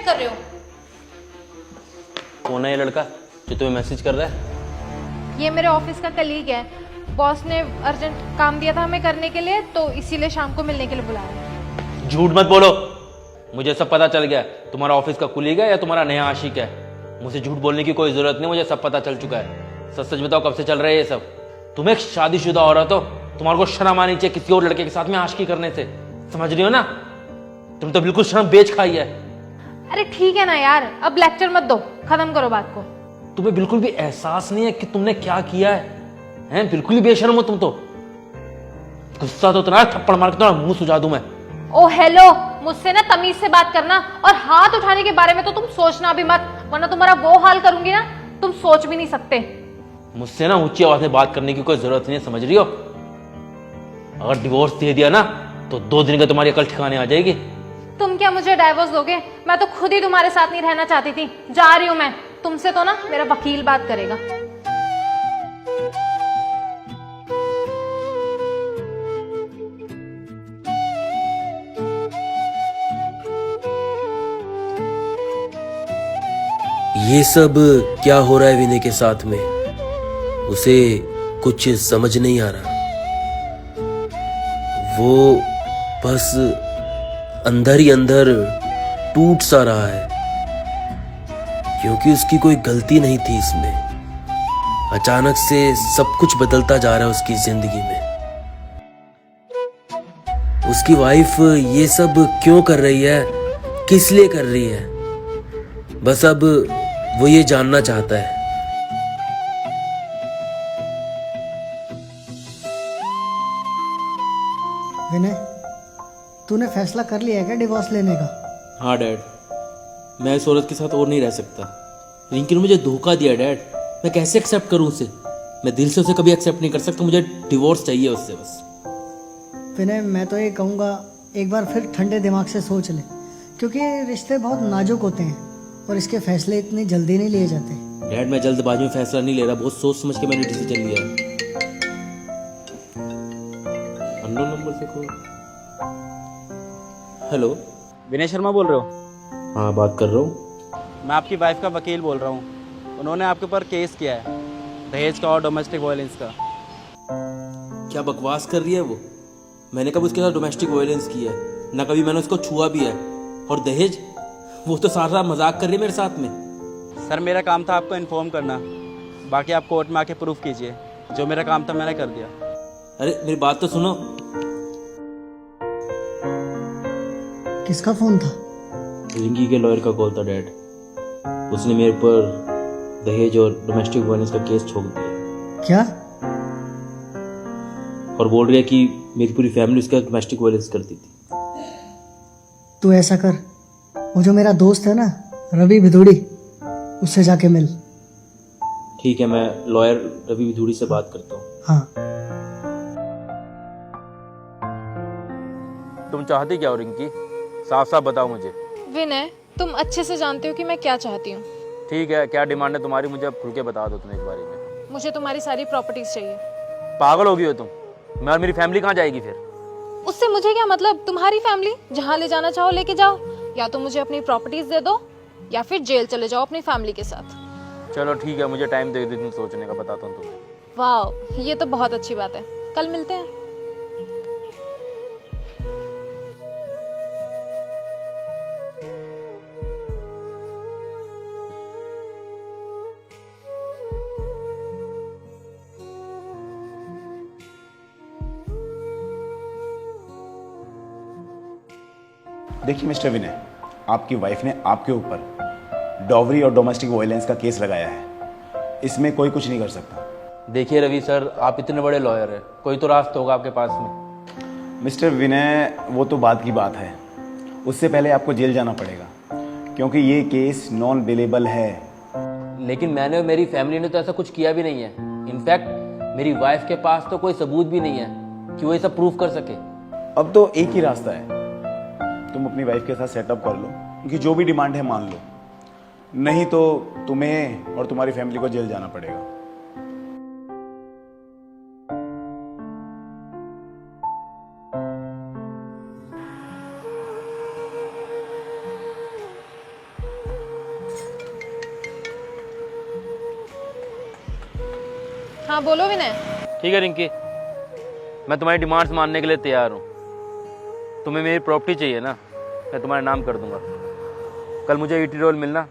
Check कर रहे हो? कौन है ये लड़का जो तुम्हें मैसेज कर रहा है? ये मेरे ऑफिस का कलीग है। बॉस ने अर्जेंट काम दिया था हमें करने के लिए, तो इसीलिए शाम को मिलने के लिए बुलाया। झूठ मत बोलो, मुझे सब पता चल गया। तुम्हारा ऑफिस का कुलीग है या तुम्हारा नया आशिक है? मुझे झूठ बोलने की कोई जरूरत नहीं, मुझे सब पता चल चुका है। सच सच बताओ, कब से चल रहा है ये सब? तुम एक शादीशुदा औरत हो, तुम्हारे को शर्म आनी चाहिए किसी और लड़के के साथ में आशिकी करने से। समझ रही हो ना? तुम तो बिल्कुल शर्म बेच खाई है। अरे ठीक है ना यार, अब लेक्चर मत दो, खत्म करो बात को। तुम्हें बिल्कुल भी एहसास नहीं है कि तुमने क्या किया है? हैं? बिल्कुल ही बेशर्म हो तुम तो। गुस्सा तो इतना थप्पड़ मार के तुम्हारा मुंह सुझा दूं मैं। ओ हेलो, मुझसे ना तमीज से बात करना, और हाथ उठाने के बारे में तो तुम सोचना भी मत, वरना तुम्हारा वो हाल करूंगी ना तुम सोच भी नहीं सकते। मुझसे ना ऊंची आवाज में बात करने की कोई जरूरत नहीं है, समझ रही हो? अगर डिवोर्स दे दिया ना तो 2 दिन का तुम्हारी अकल ठिकाने आ जाएगी। तुम क्या मुझे डाइवोर्स दोगे? मैं तो खुद ही तुम्हारे साथ नहीं रहना चाहती थी। जा रही हूं मैं, तुमसे तो ना मेरा वकील बात करेगा। ये सब क्या हो रहा है विनय के साथ में? उसे कुछ समझ नहीं आ रहा। वो बस अंदर ही अंदर टूट सा रहा है, क्योंकि उसकी कोई गलती नहीं थी इसमें। अचानक से सब कुछ बदलता जा रहा है उसकी जिंदगी में। उसकी वाइफ ये सब क्यों कर रही है, किस लिए कर रही है? बस अब वो ये जानना चाहता है। विनय, तूने फैसला कर लिया है क्या डिवोर्स लेने का? हाँ डैड, मैं इस औरत के साथ और नहीं रह सकता। रिंकी ने मुझे धोखा दिया डैड, मैं कैसे एक्सेप्ट करूं उसे? मैं दिल से उसे कभी एक्सेप्ट नहीं कर सकता, मुझे डिवोर्स चाहिए उससे बस। विनय, मैं तो ये कहूँगा एक बार फिर ठंडे दिमाग से सोच ले, क्योंकि रिश्ते बहुत नाजुक होते हैं और इसके फैसले इतनी जल्दी नहीं लिए जाते। डैड, मैं जल्दबाजी में फैसला नहीं ले रहा, बहुत सोच समझ के मैंने डिसीजन लिया है। अननोन नंबर से कॉल। हेलो, विनय शर्मा बोल रहे हो? हाँ बात कर रहा हूँ। मैं आपकी वाइफ का वकील बोल रहा हूँ। उन्होंने आपके ऊपर केस किया है, दहेज का और डोमेस्टिक वायलेंस का। क्या बकवास कर रही है वो? मैंने कभी उसके साथ डोमेस्टिक वायलेंस किया है? ना कभी मैंने उसको छुआ भी है। और दहेज, वो तो सारा मजाक कर रही है मेरे साथ में। सर, मेरा काम था आपको इन्फॉर्म करना, बाकी आप कोर्ट में आके प्रूफ कीजिए। जो मेरा काम था मैंने कर दिया। अरे मेरी बात तो सुनो। किसका फोन था? रिंकी के लॉयर का कॉल था डैड। उसने मेरे पर दहेज और डोमेस्टिक वायलेंस का केस ठोक दिया। क्या? और बोल रही है कि मेरी पूरी फैमिली उसका डोमेस्टिक वायलेंस करती थी। तू ऐसा कर, वो जो मेरा दोस्त है ना रवि भिदुड़ी, उससे जाके मिल। ठीक है, मैं लॉयर रवि विधूड़ी से बात करता हूँ। हाँ। तुम चाहती क्या हो रिंकी? साफ साफ बताओ मुझे। विनय, तुम अच्छे से जानते हो कि मैं क्या चाहती हूँ। ठीक है, क्या डिमांड है तुम्हारी? मुझे अब खुल के बता दो तुम एक बारी में। मुझे तुम्हारी सारी प्रॉपर्टीज चाहिए। पागल हो गई हो तुम? मैं और मेरी फैमिली कहाँ जाएगी फिर? उससे मुझे क्या मतलब? तुम्हारी फैमिली जहाँ ले जाना चाहो लेके जाओ, या तो मुझे अपनी प्रॉपर्टीज दे दो या फिर जेल चले जाओ अपनी फैमिली के साथ। चलो ठीक है, मुझे टाइम दे दो दिन सोचने का, बताता हूँ तुम्हें। वाह, ये तो बहुत अच्छी बात है। कल मिलते हैं। देखिए मिस्टर विनय, आपकी वाइफ ने आपके ऊपर डॉवरी और डोमेस्टिक वायलेंस का केस लगाया है। इसमें कोई कुछ नहीं कर सकता। देखिए रवि सर, आप इतने बड़े लॉयर हैं, कोई तो रास्ता होगा आपके पास में। मिस्टर विनय, वो तो बात की बात है, उससे पहले आपको जेल जाना पड़ेगा, क्योंकि ये केस नॉन बेलेबल है। लेकिन मैंने और मेरी फैमिली ने तो ऐसा कुछ किया भी नहीं है। इनफैक्ट मेरी वाइफ के पास तो कोई सबूत भी नहीं है कि वो ये सब प्रूफ कर सके। अब तो एक ही रास्ता है, तुम अपनी वाइफ के साथ सेटअप कर लो, उनकी जो भी डिमांड है मान लो, नहीं तो तुम्हें और तुम्हारी फैमिली को जेल जाना पड़ेगा। हाँ बोलो विनय। ठीक है रिंकी, मैं तुम्हारी डिमांड्स मानने के लिए तैयार हूँ। तुम्हें मेरी प्रॉपर्टी चाहिए ना, मैं तुम्हारा नाम कर दूंगा। कल मुझे ईटी रोल मिलना,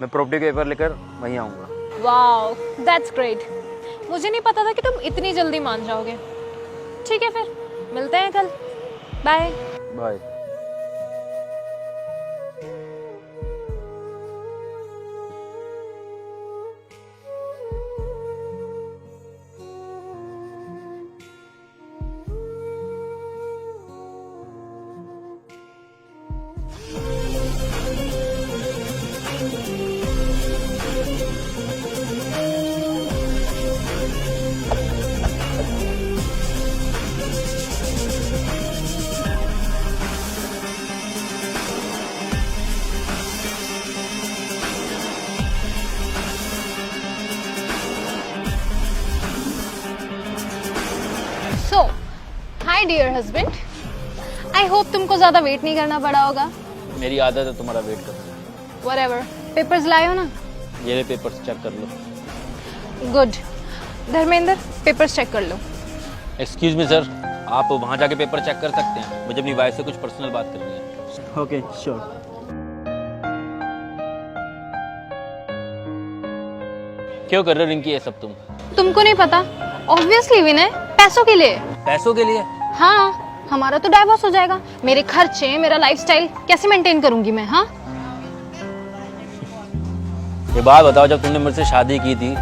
मैं प्रॉपर्टी के पेपर लेकर वहीं आऊँगा। Wow that's great. मुझे नहीं पता था कि तुम इतनी जल्दी मान जाओगे। ठीक है फिर मिलते हैं कल। Bye. Bye. So hi dear husband, I hope तुमको ज्यादा वेट नहीं करना पड़ा होगा। मेरी आदत है तुम्हारा वेट करना। व्हाटएवर, पेपर्स लाए हो ना? ये ले पेपर्स, चेक कर लो। गुड। धर्मेंद्र पेपर्स चेक कर लो। एक्सक्यूज मी सर, आप वहाँ जाके पेपर चेक कर सकते हैं? मुझे अपनी वाइफ से कुछ पर्सनल बात करनी है। Okay sure. क्यों कर रहे हो रिंकी ये सब तुम? तुमको नहीं पता? ऑब्वियसली विनय, पैसों के लिए। पैसों के लिए? हाँ, हमारा तो डाइवोर्स हो जाएगा। मेरे खर्चे, मेरा लाइफस्टाइल कैसे मेंटेन करूंगी मैं? हाँ, ये बात बताओ, जब तुमने मुझसे शादी की थी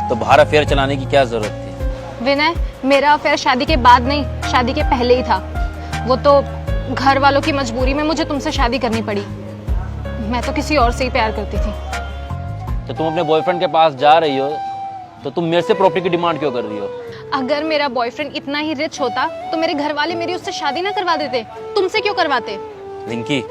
तो बाहर अफेयर चलाने की क्या जरूरत थी? विनय, मेरा अफेयर शादी के बाद नहीं, शादी के पहले ही था। वो तो घर वालों की मजबूरी में मुझे तुमसे शादी करनी पड़ी। मैं तो किसी और से ही प्यार करती थी। तो तुम अपने बॉयफ्रेंड के पास जा रही हो तो तुम मेरे से प्रॉपर्टी की डिमांड क्यों कर रही हो? अगर मेरा बॉयफ्रेंड इतना ही रिच होता तो मेरे घर वाले मेरी उससे शादी ना करवा देते। तुमसे क्यों करवाते? रिंकी,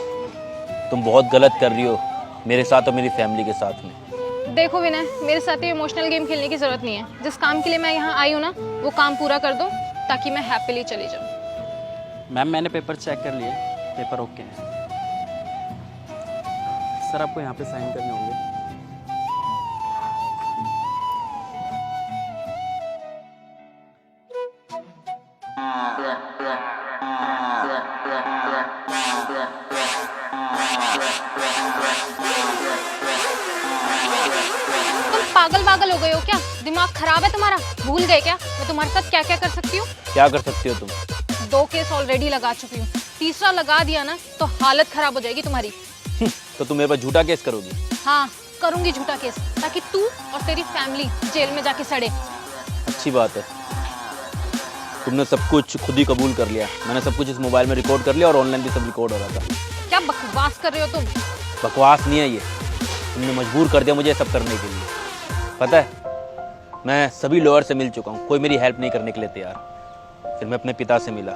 तुम बहुत गलत कर रही हो मेरे साथ और मेरी फैमिली के साथ में। देखो विनय, मेरे साथ ये इमोशनल गेम खेलने की जरूरत नहीं है। जिस काम के लिए मैं यहाँ आई हूँ ना, वो काम पूरा कर दो ताकि मैं हैप्पीली चली जाऊँ। मैम मैंने पेपर चेक कर लिए, पेपर ओके हैं। सर आपको यहाँ पे साइन करने होंगे। तुम पागल हो गए हो क्या? दिमाग खराब है तुम्हारा? भूल गए क्या मैं तुम्हारे साथ क्या क्या कर सकती हूँ? क्या कर सकती हो तुम? 2 केस ऑलरेडी लगा चुकी हूँ। तीसरा लगा दिया ना तो हालत खराब हो जाएगी तुम्हारी। तो तुम मेरे पर झूठा केस करोगी? हाँ, करूंगी झूठा केस, ताकि तू और तेरी फैमिली जेल में जाके सड़े। अच्छी बात है, तुमने सब कुछ खुद ही कबूल कर लिया। मैंने सब कुछ इस मोबाइल में रिकॉर्ड कर लिया और ऑनलाइन भी सब रिकॉर्ड हो रहा था। क्या बकवास कर रहे हो तुम? बकवास नहीं है ये, तुमने मजबूर कर दिया मुझे सब करने के लिए। पता है, मैं सभी लॉयर से मिल चुका हूँ, कोई मेरी हेल्प नहीं करने के लिए तैयार। फिर मैं अपने पिता से मिला।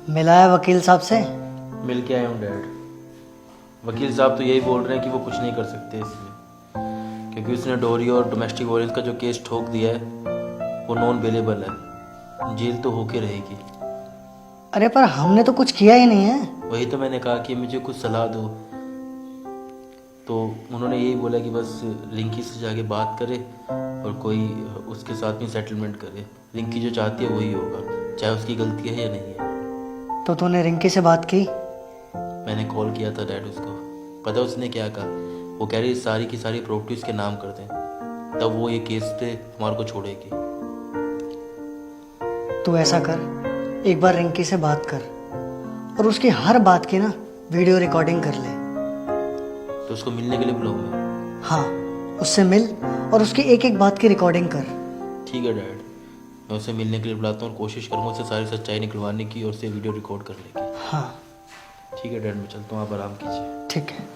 मिला है वकील साहब से? मिल के आया हूँ डैड। वकील साहब तो यही बोल रहे हैं कि वो कुछ नहीं कर सकते इसलिए, क्योंकि उसने डोरी और डोमेस्टिक वायलेंस का जो केस ठोक दिया है वो नॉन बेलेबल है। जेल तो होके रहेगी। अरे पर हमने तो कुछ किया ही नहीं है। वही तो मैंने कहा कि मुझे कुछ सलाह दो, तो उन्होंने यही बोला कि बस रिंकी से जाके बात करे और कोई उसके साथ में सेटलमेंट करे। रिंकी जो चाहती है वही होगा, चाहे उसकी गलती है या नहीं है। तो तूने रिंकी से बात की? मैंने कॉल किया था डैड उसको। पता है उसने क्या कहा? वो कह रही सारी की सारी प्रॉपर्टी उसके नाम कर दें, तब वो ये केस से तुम्हारे को छोड़ेगी। तू ऐसा कर, एक बार रिंकी से बात कर और उसकी हर बात की ना वीडियो रिकॉर्डिंग कर ले। तो उसको मिलने के लिए बुलाऊं मैं? हाँ, उससे मिल और उसकी एक एक बात की रिकॉर्डिंग कर। ठीक है डैड, मैं उसे मिलने के लिए बुलाता हूँ और कोशिश करूँगा उससे सारी सच्चाई निकलवाने की और उसे वीडियो रिकॉर्ड करने की। हाँ ठीक है डैड, मैं चलता हूँ, आप आराम कीजिए। ठीक है।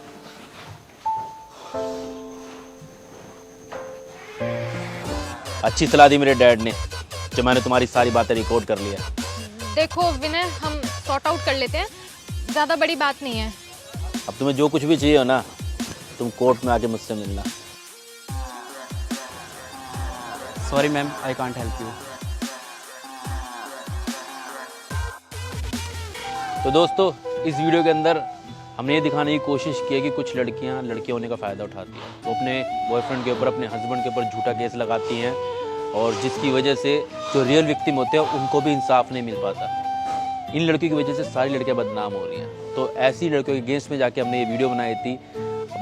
अच्छी सलाह दी मेरे डैड ने, जो मैंने तुम्हारी सारी बातें रिकॉर्ड कर लिया। देखो विनय, हम सॉर्ट आउट कर लेते हैं, ज़्यादा बड़ी बात नहीं है। अब तुम्हें जो कुछ भी चाहिए हो ना, तुम कोर्ट में आके मुझसे मिलना। Sorry ma'am, I can't help you. तो दोस्तों इस वीडियो के अंदर हमने ये दिखाने की कोशिश की है कि कुछ लड़कियां लड़के होने का फ़ायदा उठाती हैं, तो अपने बॉयफ्रेंड के ऊपर, अपने हस्बैंड के ऊपर झूठा केस लगाती हैं, और जिसकी वजह से जो रियल विक्टिम होते हैं उनको भी इंसाफ नहीं मिल पाता। इन लड़कियों की वजह से सारी लड़कियां बदनाम हो रही हैं। तो ऐसी लड़कियों के अगेंस्ट में जाके हमने ये वीडियो बनाई थी।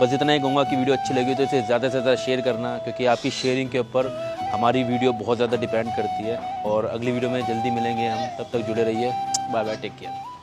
बस इतना ही कहूँगा कि वीडियो अच्छी लगी तो इसे ज़्यादा से ज़्यादा शेयर करना, क्योंकि आपकी शेयरिंग के ऊपर हमारी वीडियो बहुत ज़्यादा डिपेंड करती है। और अगली वीडियो में जल्दी मिलेंगे हम, तब तक जुड़े रहिए। Bye bye, take care.